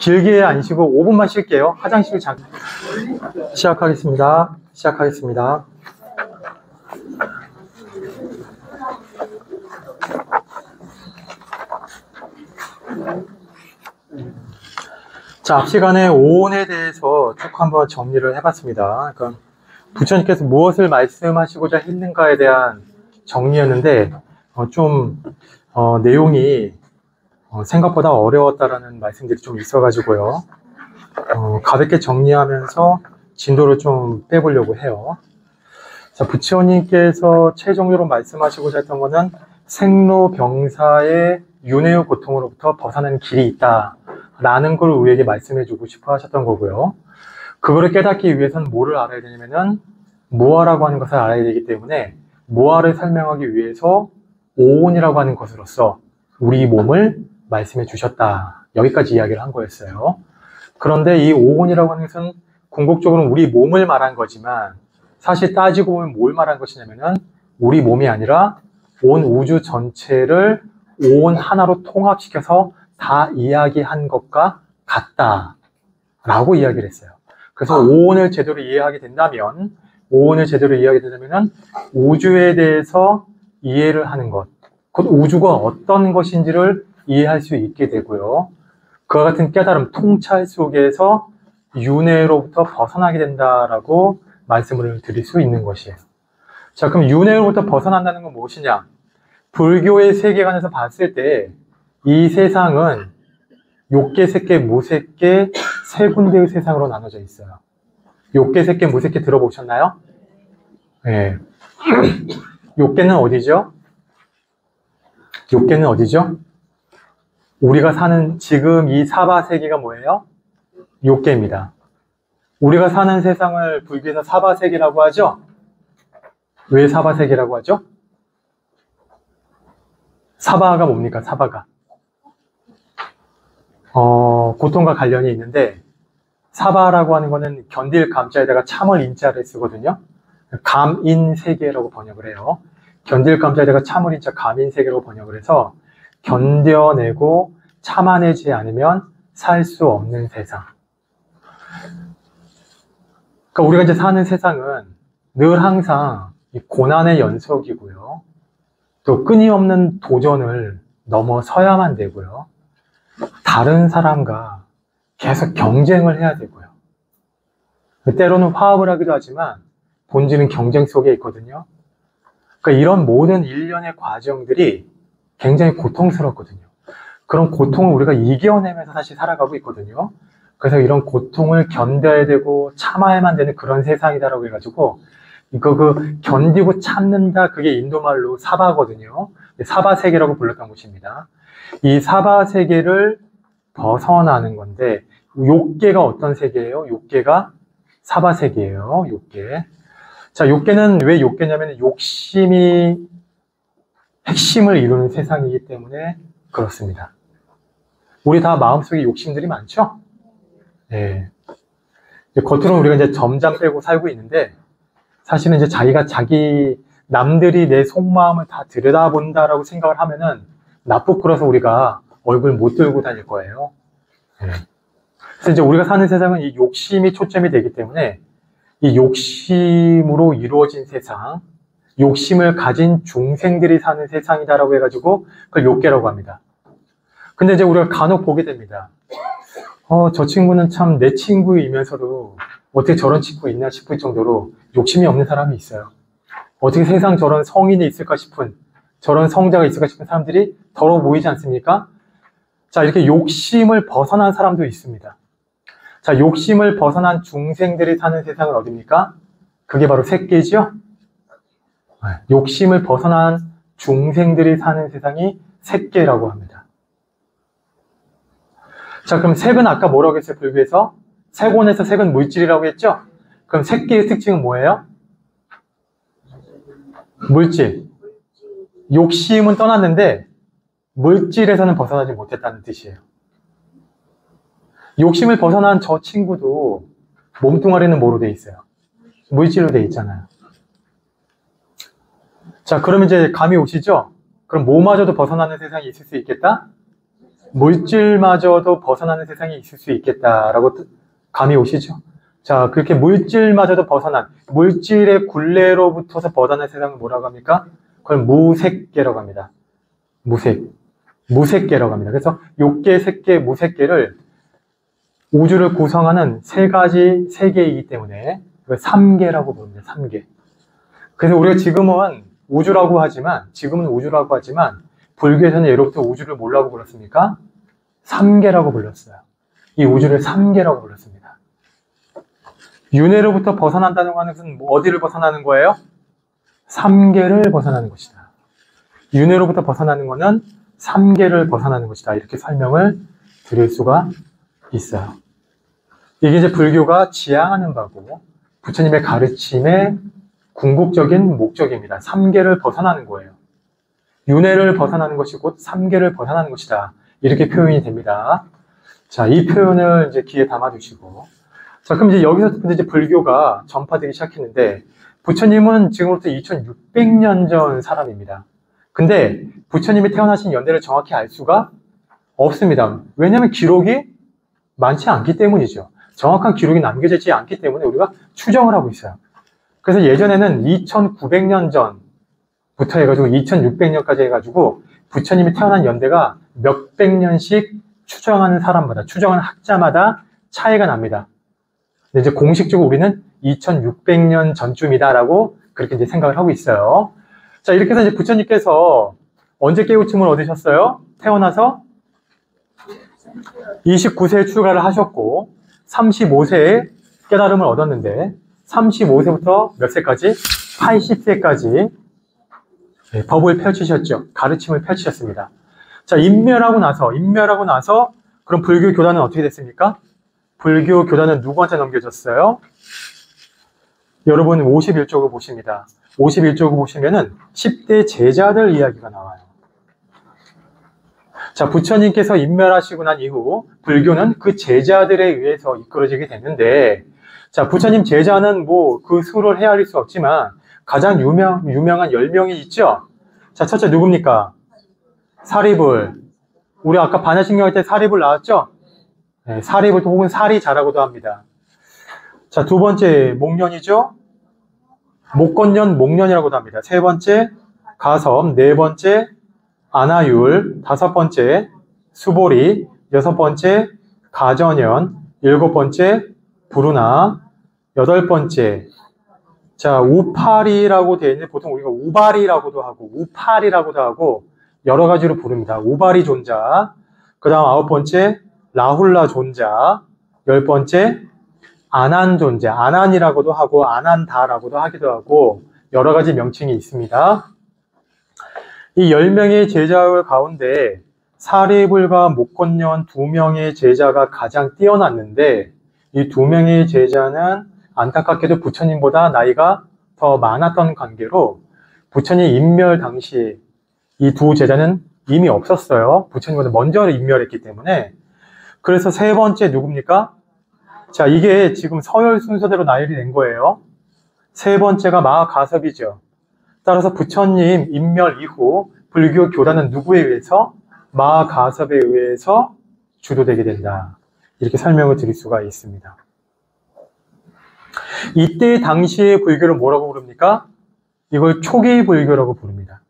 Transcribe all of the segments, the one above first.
길게 안 쉬고 5분만 쉴게요. 화장실 잠깐. 시작하겠습니다. 자, 앞 시간에 오온에 대해서 쭉 한번 정리를 해봤습니다. 그러니까 부처님께서 무엇을 말씀하시고자 했는가에 대한 정리였는데 내용이 생각보다 어려웠다라는 말씀들이 좀 있어가지고요. 가볍게 정리하면서 진도를 좀 빼보려고 해요. 자, 부처님께서 최종적으로 말씀하시고자 했던 것은 생로병사의 윤회의 고통으로부터 벗어나는 길이 있다라는 걸 우리에게 말씀해주고 싶어 하셨던 거고요. 그거를 깨닫기 위해서는 뭐를 알아야 되냐면은 무아라고 하는 것을 알아야 되기 때문에 무아를 설명하기 위해서 오온이라고 하는 것으로서 우리 몸을 말씀해 주셨다. 여기까지 이야기를 한 거였어요. 그런데 이 오온이라고 하는 것은 궁극적으로 우리 몸을 말한 거지만 사실 따지고 보면 뭘 말한 것이냐면은 우리 몸이 아니라 온 우주 전체를 오온 하나로 통합시켜서 다 이야기한 것과 같다라고 이야기를 했어요. 그래서 오온을 제대로 이해하게 된다면 우주에 대해서 이해를 하는 것, 곧 우주가 어떤 것인지를 이해할 수 있게 되고요. 그와 같은 깨달음, 통찰 속에서 윤회로부터 벗어나게 된다라고 말씀을 드릴 수 있는 것이에요. 자, 그럼 윤회로부터 벗어난다는 건 무엇이냐? 불교의 세계관에서 봤을 때 이 세상은 욕계, 색계, 무색계 세 군데의 세상으로 나눠져 있어요. 욕계, 색계, 무색계 들어보셨나요? 네. 욕계는 어디죠? 우리가 사는 지금 이 사바세계가 뭐예요? 욕계입니다. 우리가 사는 세상을 불교에서 사바세계라고 하죠? 왜 사바세계라고 하죠? 사바가 뭡니까? 사바가. 고통과 관련이 있는데 사바라고 하는 거는 견딜 감자에다가 참을 인자를 쓰거든요. 감인세계라고 번역을 해요. 견딜 감자에다가 참을 인자 감인세계라고 번역을 해서 견뎌내고 참아내지 않으면 살 수 없는 세상. 그러니까 우리가 이제 사는 세상은 늘 항상 이 고난의 연속이고요. 또 끊임없는 도전을 넘어서야만 되고요. 다른 사람과 계속 경쟁을 해야 되고요. 때로는 화합을 하기도 하지만 본질은 경쟁 속에 있거든요. 그러니까 이런 모든 일련의 과정들이 굉장히 고통스럽거든요. 그런 고통을 우리가 이겨내면서 사실 살아가고 있거든요. 그래서 이런 고통을 견뎌야 되고 참아야만 되는 그런 세상이다라고 해가지고 견디고 참는다, 그게 인도말로 사바거든요. 사바세계라고 불렀던 곳입니다. 이 사바세계를 벗어나는 건데 욕계가 어떤 세계예요? 욕계가 사바세계예요. 욕계. 자, 욕계는 왜 욕계냐면 욕심이 핵심을 이루는 세상이기 때문에 그렇습니다. 우리 다 마음속에 욕심들이 많죠? 네. 겉으로는 우리가 이제 점잠 빼고 살고 있는데 사실은 이제 남들이 내 속마음을 다 들여다본다라고 생각을 하면은 나쁘고라서 우리가 얼굴 못 들고 다닐 거예요. 네. 그래서 이제 우리가 사는 세상은 이 욕심이 초점이 되기 때문에 이 욕심으로 이루어진 세상, 욕심을 가진 중생들이 사는 세상이다라고 해가지고 그걸 욕계라고 합니다. 근데 이제 우리가 간혹 보게 됩니다. 저 친구는 참 내 친구이면서도 어떻게 저런 친구 있나 싶을 정도로 욕심이 없는 사람이 있어요. 어떻게 세상 저런 성인이 있을까 싶은, 저런 성자가 있을까 싶은 사람들이 더러 보이지 않습니까? 자, 이렇게 욕심을 벗어난 사람도 있습니다. 자, 욕심을 벗어난 중생들이 사는 세상은 어디입니까? 그게 바로 색계죠? 욕심을 벗어난 중생들이 사는 세상이 색계라고 합니다. 자, 그럼 색은 아까 뭐라고 했어요? 불교에서? 색온에서 색은 물질이라고 했죠? 그럼 색계의 특징은 뭐예요? 물질. 욕심은 떠났는데 물질에서는 벗어나지 못했다는 뜻이에요. 욕심을 벗어난 저 친구도 몸뚱아리는 뭐로 돼 있어요? 물질로 돼 있잖아요. 자, 그럼 이제 감이 오시죠? 그럼 뭐마저도 벗어나는 세상이 있을 수 있겠다? 물질마저도 벗어나는 세상이 있을 수 있겠다라고 감이 오시죠? 자, 그렇게 물질마저도 벗어난, 물질의 굴레로부터서 벗어난 세상을 뭐라고 합니까? 그걸 무색계라고 합니다. 무색계라고 합니다. 그래서 욕계, 색계, 무색계를 우주를 구성하는 세 가지 세계이기 때문에 그걸 삼계라고 부릅니다. 삼계. 그래서 우리가 지금은 우주라고 하지만 불교에서는 예로부터 우주를 뭐라고 불렀습니까? 삼계라고 불렀어요. 이 우주를 삼계라고 불렀습니다. 윤회로부터 벗어난다는 것은 어디를 벗어나는 거예요? 삼계를 벗어나는 것이다. 윤회로부터 벗어나는 것은 삼계를 벗어나는 것이다. 이렇게 설명을 드릴 수가 있어요. 이게 이제 불교가 지향하는 바고 부처님의 가르침의 궁극적인 목적입니다. 삼계를 벗어나는 거예요. 윤회를 벗어나는 것이 곧 삼계를 벗어나는 것이다. 이렇게 표현이 됩니다. 자, 이 표현을 이제 귀에 담아두시고. 자, 그럼 이제 여기서 이제 불교가 전파되기 시작했는데, 부처님은 지금부터 2600년 전 사람입니다. 근데 부처님이 태어나신 연대를 정확히 알 수가 없습니다. 왜냐하면 기록이 많지 않기 때문이죠. 정확한 기록이 남겨지지 않기 때문에 우리가 추정을 하고 있어요. 그래서 예전에는 2900년 전부터 해가지고 2600년까지 해가지고 부처님이 태어난 연대가 몇백 년씩 추정하는 사람마다, 추정하는 학자마다 차이가 납니다. 근데 이제 공식적으로 우리는 2600년 전쯤이다라고 그렇게 이제 생각을 하고 있어요. 자, 이렇게 해서 이제 부처님께서 언제 깨우침을 얻으셨어요? 태어나서 29세에 출가를 하셨고 35세에 깨달음을 얻었는데 35세부터 몇 세까지? 80세까지 법을 펼치셨죠. 가르침을 펼치셨습니다. 자, 인멸하고 나서 그럼 불교 교단은 어떻게 됐습니까? 불교 교단은 누구한테 넘겨졌어요? 여러분 51쪽을 보십니다. 51쪽을 보시면은 10대 제자들 이야기가 나와요. 자, 부처님께서 인멸하시고 난 이후 불교는 그 제자들에 의해서 이끌어지게 됐는데, 자, 부처님 제자는 뭐 그 수를 헤아릴 수 없지만 가장 유명한 10명이 있죠? 자, 첫째 누굽니까? 사리불. 우리 아까 반야신경 할 때 사리불 나왔죠? 네, 사리불 혹은 사리자라고도 합니다. 자, 두 번째 목련이죠? 목건년, 목련이라고도 합니다. 세 번째 가섭, 네 번째 아나율, 다섯 번째 수보리, 여섯 번째 가전연, 일곱 번째 부르나, 여덟 번째 자, 우파리라고 되어 있는데 보통 우리가 우바리라고도 하고 우파리라고도 하고 여러 가지로 부릅니다. 우바리 존자. 그 다음 아홉 번째 라훌라 존자. 열 번째 아난 존자. 아난이라고도 하고 아난다라고도 하기도 하고 여러 가지 명칭이 있습니다. 이 10명의 제자 가운데 사리불과 목건년 2명의 제자가 가장 뛰어났는데 이 2명의 제자는 안타깝게도 부처님보다 나이가 더 많았던 관계로 부처님 인멸 당시 이 두 제자는 이미 없었어요. 부처님보다 먼저 인멸했기 때문에. 그래서 세 번째 누굽니까? 자, 이게 지금 서열 순서대로 나열이 된 거예요. 세 번째가 마가섭이죠. 따라서 부처님 인멸 이후 불교 교단은 누구에 의해서? 마가섭에 의해서 주도되게 된다. 이렇게 설명을 드릴 수가 있습니다. 이때 당시의 불교를 뭐라고 부릅니까? 이걸 초기 불교라고 부릅니다.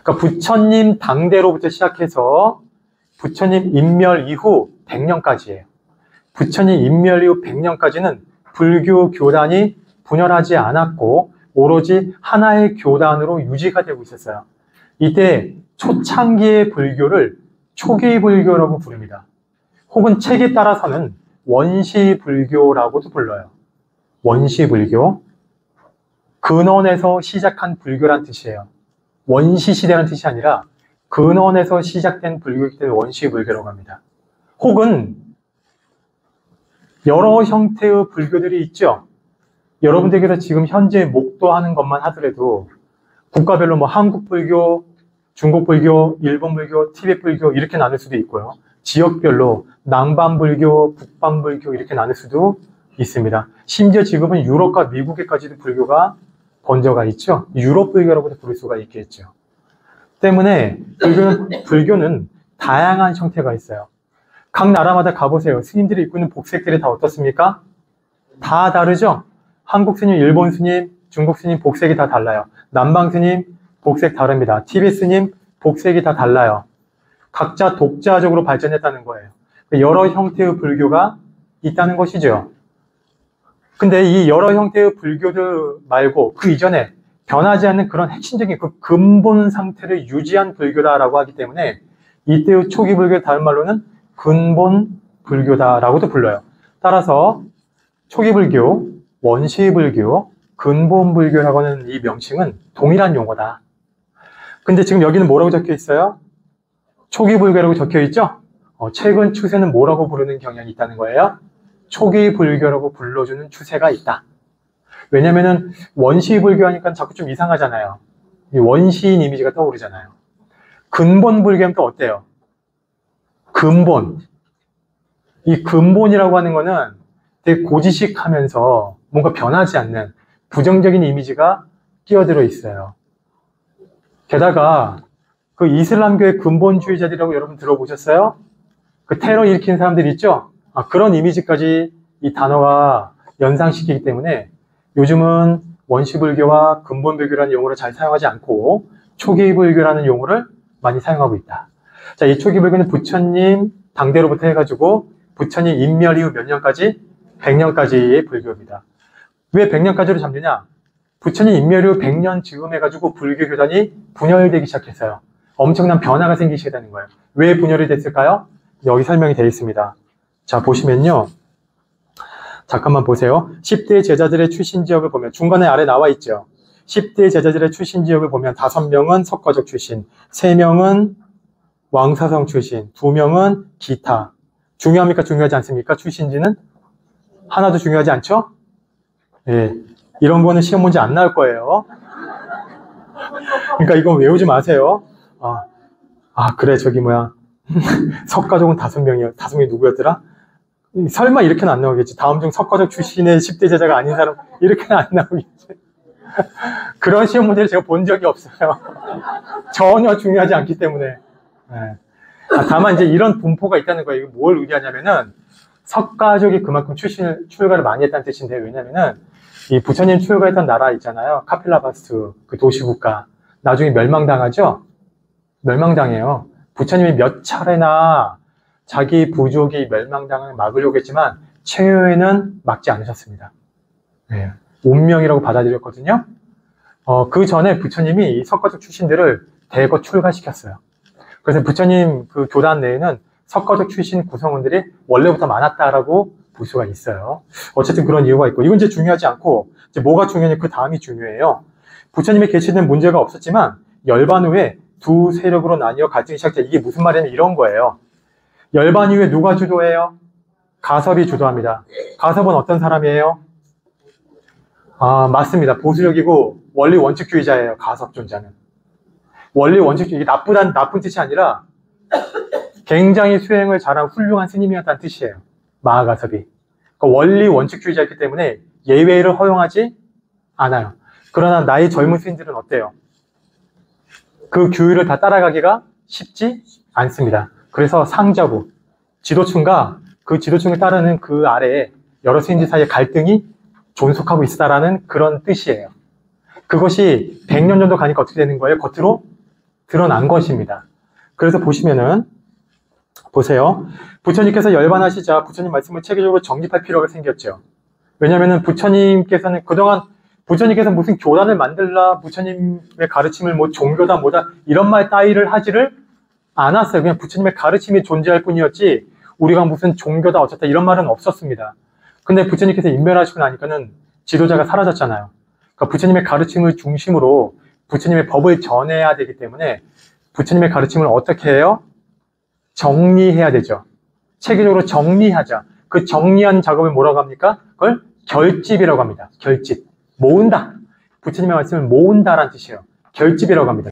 그러니까 부처님 당대로부터 시작해서 부처님 인멸 이후 100년까지예요. 부처님 인멸 이후 100년까지는 불교 교단이 분열하지 않았고 오로지 하나의 교단으로 유지가 되고 있었어요. 이때 초창기의 불교를 초기 불교라고 부릅니다. 혹은 책에 따라서는 원시 불교라고도 불러요. 원시 불교. 근원에서 시작한 불교란 뜻이에요. 원시 시대라는 뜻이 아니라 근원에서 시작된 불교이기 때문에 원시 불교라고 합니다. 혹은 여러 형태의 불교들이 있죠. 여러분들께서 지금 현재 목도하는 것만 하더라도 국가별로 뭐 한국 불교, 중국 불교, 일본 불교, 티베트 불교 이렇게 나눌 수도 있고요. 지역별로 남반 불교, 북반 불교 이렇게 나눌 수도 있습니다. 심지어 지금은 유럽과 미국에까지도 불교가 번져가 있죠. 유럽 불교라고도 부를 수가 있겠죠. 때문에 불교는 다양한 형태가 있어요. 각 나라마다 가보세요. 스님들이 입고 있는 복색들이 다 어떻습니까? 다 다르죠? 한국 스님, 일본 스님, 중국 스님 복색이 다 달라요. 남방 스님 복색 다릅니다. 티베트 스님 복색이 다 달라요. 각자 독자적으로 발전했다는 거예요. 여러 형태의 불교가 있다는 것이죠. 근데 이 여러 형태의 불교들 말고 그 이전에 변하지 않는 그런 핵심적인 그 근본 상태를 유지한 불교다라고 하기 때문에 이때의 초기 불교의 다른 말로는 근본 불교다라고도 불러요. 따라서 초기 불교, 원시 불교, 근본 불교라고 하는 이 명칭은 동일한 용어다. 근데 지금 여기는 뭐라고 적혀 있어요? 초기 불교라고 적혀 있죠? 최근 추세는 뭐라고 부르는 경향이 있다는 거예요? 초기 불교라고 불러주는 추세가 있다. 왜냐면은 원시 불교 하니까 자꾸 좀 이상하잖아요. 이 원시인 이미지가 떠오르잖아요. 근본 불교는 또 어때요? 근본. 이 근본이라고 하는 거는 되게 고지식하면서 뭔가 변하지 않는 부정적인 이미지가 끼어들어 있어요. 게다가 그 이슬람교의 근본주의자들이라고 여러분 들어보셨어요? 그 테러 일으킨 사람들 있죠? 그런 이미지까지 이 단어가 연상시키기 때문에 요즘은 원시불교와 근본불교라는 용어를 잘 사용하지 않고 초기불교라는 용어를 많이 사용하고 있다. 자, 이 초기불교는 부처님 당대로부터 해가지고 부처님 인멸 이후 몇 년까지? 100년까지의 불교입니다. 왜 100년까지로 잡느냐? 부처님 인멸 이후 100년 즈음 해가지고 불교 교단이 분열되기 시작했어요. 엄청난 변화가 생기기 시작하는 거예요. 왜 분열이 됐을까요? 여기 설명이 되어 있습니다. 자, 보시면요. 잠깐만 보세요. 10대 제자들의 출신 지역을 보면 중간에 아래 나와 있죠. 10대 제자들의 출신 지역을 보면 5명은 석가적 출신, 3명은 왕사성 출신, 2명은 기타. 중요합니까? 중요하지 않습니까? 출신지는? 하나도 중요하지 않죠? 예. 이런 거는 시험 문제 안 나올 거예요. 그러니까 이건 외우지 마세요. 그래, 저기 뭐야. 석가족은 5명이요. 5명이 누구였더라? 설마 이렇게는 안 나오겠지. 다음 중 석가족 출신의 10대 제자가 아닌 사람, 이렇게는 안 나오겠지. 그런 시험 문제를 제가 본 적이 없어요. 전혀 중요하지 않기 때문에. 네. 다만 이제 이런 분포가 있다는 거예요. 이거 뭘 의미하냐면은, 석가족이 그만큼 출가를 많이 했다는 뜻인데, 왜냐면은, 이 부처님 출가했던 나라 있잖아요. 카필라바스트, 그 도시국가. 나중에 멸망당하죠? 멸망당해요. 부처님이 몇 차례나 자기 부족이 멸망당을 막으려고 했지만 최후에는 막지 않으셨습니다. 네. 운명이라고 받아들였거든요. 그 전에 부처님이 이 석가족 출신들을 대거 출가시켰어요. 그래서 부처님 그 교단 내에는 석가족 출신 구성원들이 원래부터 많았다라고 볼 수가 있어요. 어쨌든 그런 이유가 있고, 이건 이제 중요하지 않고, 이제 뭐가 중요하냐, 그 다음이 중요해요. 부처님의 계시된 문제가 없었지만 열반 후에 두 세력으로 나뉘어 갈등이 시작돼. 이게 무슨 말이냐면 이런 거예요. 열반 이후에 누가 주도해요? 가섭이 주도합니다. 가섭은 어떤 사람이에요? 맞습니다. 보수적이고 원리 원칙주의자예요. 가섭 존자는. 원리 원칙주의, 나쁜 뜻이 아니라 굉장히 수행을 잘한 훌륭한 스님이었다는 뜻이에요. 마하가섭이. 그러니까 원리 원칙주의자이기 때문에 예외를 허용하지 않아요. 그러나 나이 젊은 스님들은 어때요? 그 규율을 다 따라가기가 쉽지 않습니다. 그래서 상자부, 지도층과 그 지도층을 따르는 그 아래에 여러 스님들 사이에 갈등이 존속하고 있다라는 그런 뜻이에요. 그것이 100년 정도 가니까 어떻게 되는 거예요? 겉으로 드러난 것입니다. 그래서 보시면은, 보세요. 부처님께서 열반하시자 부처님 말씀을 체계적으로 정립할 필요가 생겼죠. 왜냐면은 부처님께서는 그동안 부처님께서 무슨 교단을 만들라, 부처님의 가르침을 뭐 종교다 뭐다 이런 말 따위를 하지를 않았어요. 그냥 부처님의 가르침이 존재할 뿐이었지 우리가 무슨 종교다 어쩌다 이런 말은 없었습니다. 근데 부처님께서 인멸하시고 나니까는 지도자가 사라졌잖아요. 그러니까 부처님의 가르침을 중심으로 부처님의 법을 전해야 되기 때문에 부처님의 가르침을 어떻게 해요? 정리해야 되죠. 체계적으로 정리하자. 그 정리하는 작업을 뭐라고 합니까? 그걸 결집이라고 합니다. 결집. 모은다. 부처님의 말씀을 모은다라는 뜻이에요. 결집이라고 합니다.